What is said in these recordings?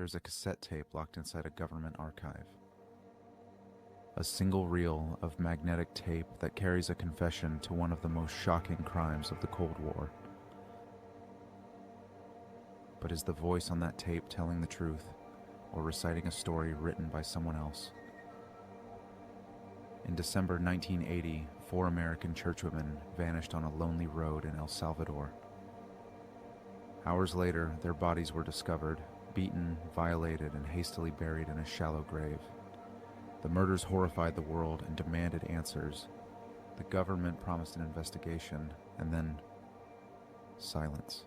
there's a cassette tape locked inside a government archive. A single reel of magnetic tape that carries a confession to one of the most shocking crimes of the Cold War. But is the voice on that tape telling the truth, or reciting a story written by someone else? In December 1980, 4 American churchwomen vanished on a lonely road in El Salvador. Hours later, their bodies were discovered, beaten, violated, and hastily buried in a shallow grave. The murders horrified the world and demanded answers. The government promised an investigation, and then silence.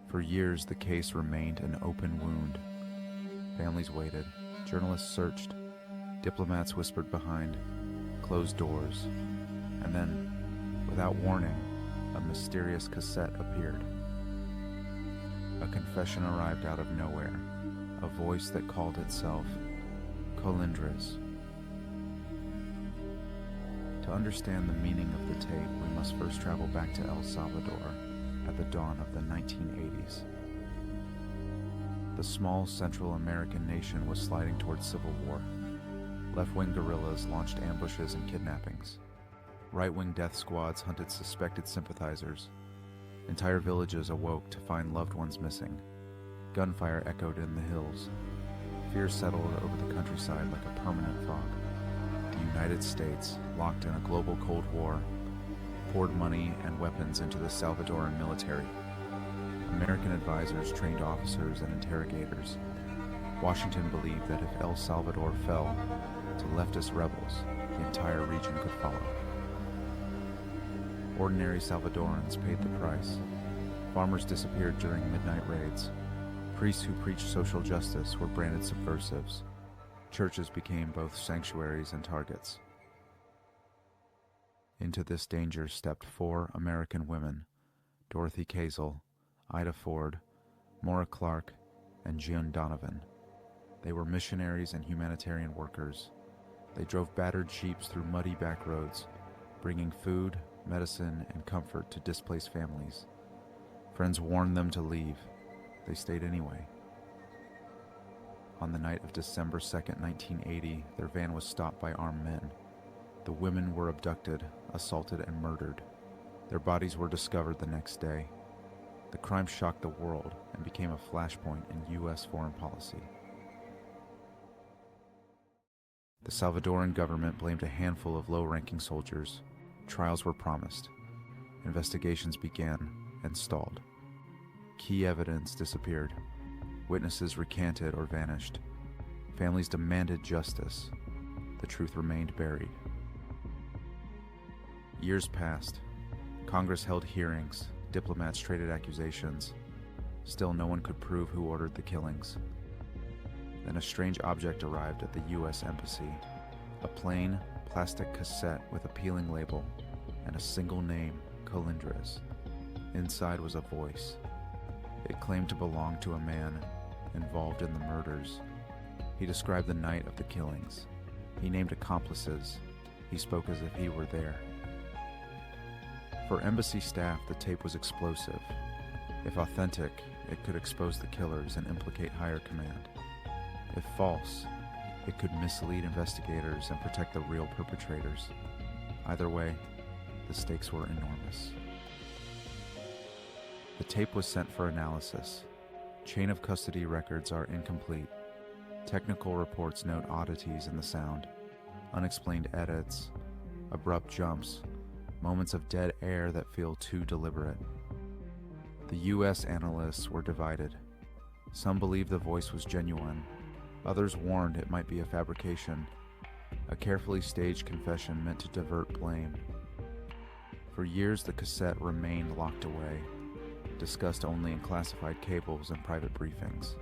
For years, the case remained an open wound. Families waited, journalists searched, diplomats whispered behind closed doors, and then, without warning, a mysterious cassette appeared. A confession arrived out of nowhere, a voice that called itself Colindres. To understand the meaning of the tape, we must first travel back to El Salvador at the dawn of the 1980s. The small Central American nation was sliding towards civil war. Left-wing guerrillas launched ambushes and kidnappings. Right-wing death squads hunted suspected sympathizers. Entire villages awoke to find loved ones missing. Gunfire echoed in the hills. Fear settled over the countryside like a permanent fog. The United States, locked in a global Cold War, poured money and weapons into the Salvadoran military. American advisors trained officers and interrogators. Washington believed that if El Salvador fell to leftist rebels, the entire region could follow. Ordinary Salvadorans paid the price. Farmers disappeared during midnight raids. Priests who preached social justice were branded subversives. Churches became both sanctuaries and targets. Into this danger stepped 4 American women, Dorothy Kazel, Ida Ford, Maura Clark, and June Donovan. They were missionaries and humanitarian workers. They drove battered jeeps through muddy back roads, bringing food, medicine, and comfort to displaced families. Friends warned them to leave. They stayed anyway. On the night of December 2nd, 1980, their van was stopped by armed men. The women were abducted, assaulted, and murdered. Their bodies were discovered the next day. The crime shocked the world and became a flashpoint in U.S. foreign policy. The Salvadoran government blamed a handful of low-ranking soldiers. Trials were promised. Investigations began and stalled. Key evidence disappeared. Witnesses recanted or vanished. Families demanded justice. The truth remained buried. Years passed. Congress held hearings. Diplomats traded accusations. Still, no one could prove who ordered the killings. Then a strange object arrived at the U.S. Embassy. A plain, plastic cassette with a peeling label and a single name, Colindres. Inside was a voice. It claimed to belong to a man involved in the murders. He described the night of the killings. He named accomplices. He spoke as if he were there. For embassy staff, the tape was explosive. If authentic, it could expose the killers and implicate higher command. If false, it could mislead investigators and protect the real perpetrators. Either way, the stakes were enormous. The tape was sent for analysis. Chain of custody records are incomplete. Technical reports note oddities in the sound, unexplained edits, abrupt jumps, moments of dead air that feel too deliberate. The U.S. analysts were divided. Some believed the voice was genuine. Others warned it might be a fabrication, a carefully staged confession meant to divert blame. For years, the cassette remained locked away, discussed only in classified cables and private briefings.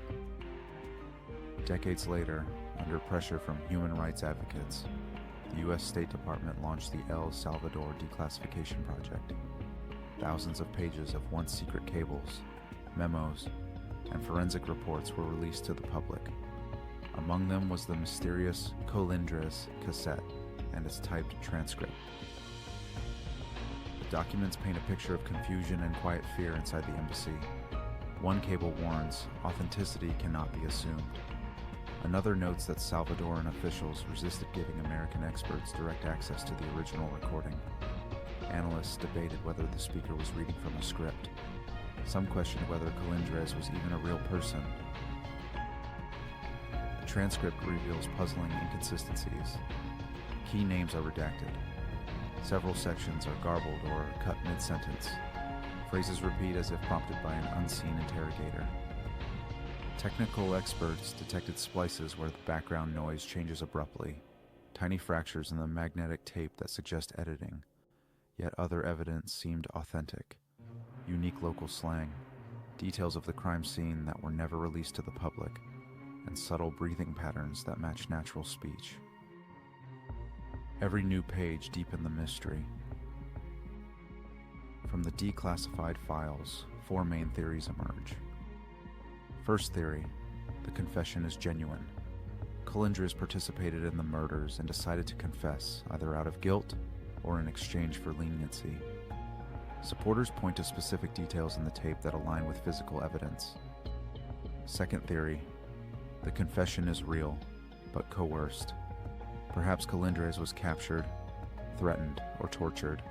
Decades later, under pressure from human rights advocates, the U.S. State Department launched the El Salvador Declassification Project. Thousands of pages of once secret cables, memos, and forensic reports were released to the public. Among them was the mysterious Colindres cassette and its typed transcript. The documents paint a picture of confusion and quiet fear inside the embassy. One cable warns, authenticity cannot be assumed. Another notes that Salvadoran officials resisted giving American experts direct access to the original recording. Analysts debated whether the speaker was reading from a script. Some questioned whether Colindres was even a real person. The transcript reveals puzzling inconsistencies. Key names are redacted. Several sections are garbled or cut mid-sentence. Phrases repeat as if prompted by an unseen interrogator. Technical experts detected splices where the background noise changes abruptly, tiny fractures in the magnetic tape that suggest editing. Yet other evidence seemed authentic. Unique local slang, details of the crime scene that were never released to the public, and subtle breathing patterns that match natural speech. Every new page deepened the mystery. From the declassified files, 4 main theories emerge. First theory, the confession is genuine. Colindres participated in the murders and decided to confess, either out of guilt or in exchange for leniency. Supporters point to specific details in the tape that align with physical evidence. Second theory, the confession is real, but coerced. Perhaps Colindres was captured, threatened, or tortured,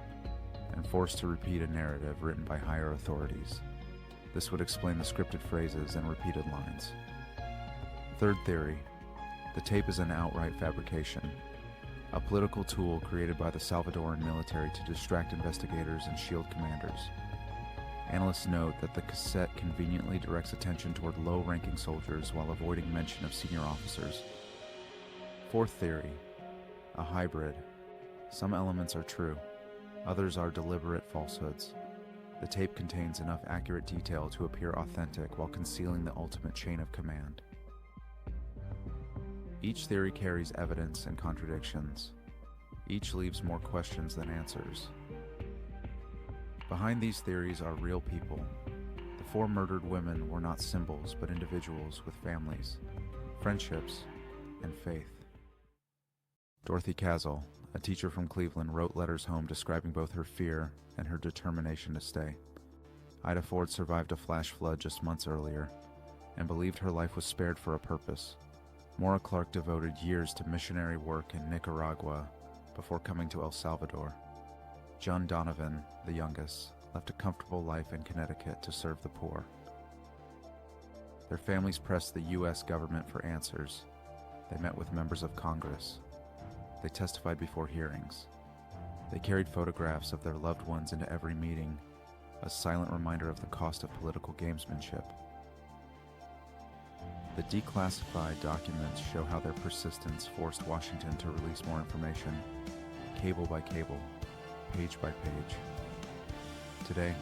and forced to repeat a narrative written by higher authorities. This would explain the scripted phrases and repeated lines. Third theory, the tape is an outright fabrication, a political tool created by the Salvadoran military to distract investigators and shield commanders. Analysts note that the cassette conveniently directs attention toward low-ranking soldiers while avoiding mention of senior officers. Fourth theory, a hybrid. Some elements are true, others are deliberate falsehoods. The tape contains enough accurate detail to appear authentic while concealing the ultimate chain of command. Each theory carries evidence and contradictions. Each leaves more questions than answers. Behind these theories are real people. The 4 murdered women were not symbols, but individuals with families, friendships, and faith. Dorothy Castle, a teacher from Cleveland, wrote letters home describing both her fear and her determination to stay. Ida Ford survived a flash flood just months earlier and believed her life was spared for a purpose. Maura Clark devoted years to missionary work in Nicaragua before coming to El Salvador. John Donovan, the youngest, left a comfortable life in Connecticut to serve the poor. Their families pressed the U.S. government for answers. They met with members of Congress. They testified before hearings. They carried photographs of their loved ones into every meeting, a silent reminder of the cost of political gamesmanship. The declassified documents show how their persistence forced Washington to release more information, cable by cable, page by page. Today,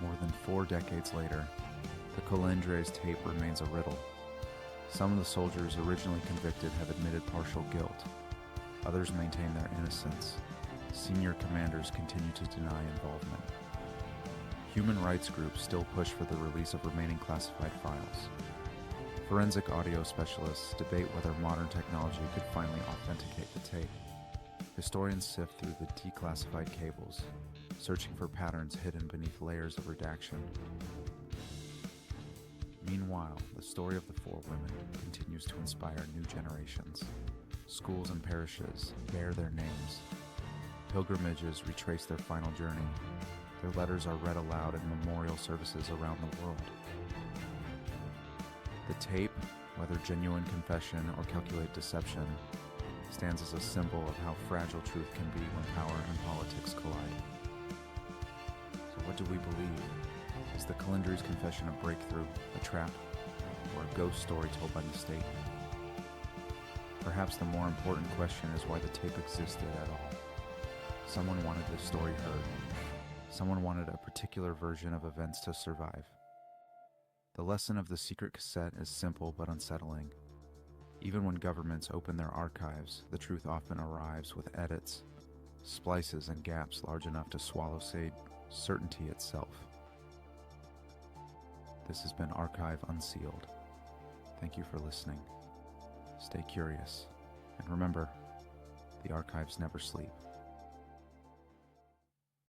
more than 4 decades later, the Colindres tape remains a riddle. Some of the soldiers originally convicted have admitted partial guilt. Others maintain their innocence. Senior commanders continue to deny involvement. Human rights groups still push for the release of remaining classified files. Forensic audio specialists debate whether modern technology could finally authenticate the tape. Historians sift through the declassified cables, searching for patterns hidden beneath layers of redaction. Meanwhile, the story of the 4 women continues to inspire new generations. Schools and parishes bear their names. Pilgrimages retrace their final journey. Their letters are read aloud in memorial services around the world. The tape, whether genuine confession or calculated deception, stands as a symbol of how fragile truth can be when power and politics collide. So what do we believe? Is the Colindres Confession a breakthrough, a trap, or a ghost story told by mistake? Perhaps the more important question is why the tape existed at all. Someone wanted this story heard. Someone wanted a particular version of events to survive. The lesson of the secret cassette is simple but unsettling. Even when governments open their archives, the truth often arrives with edits, splices, and gaps large enough to swallow certainty itself. This has been Archive Unsealed. Thank you for listening. Stay curious, and remember, the archives never sleep.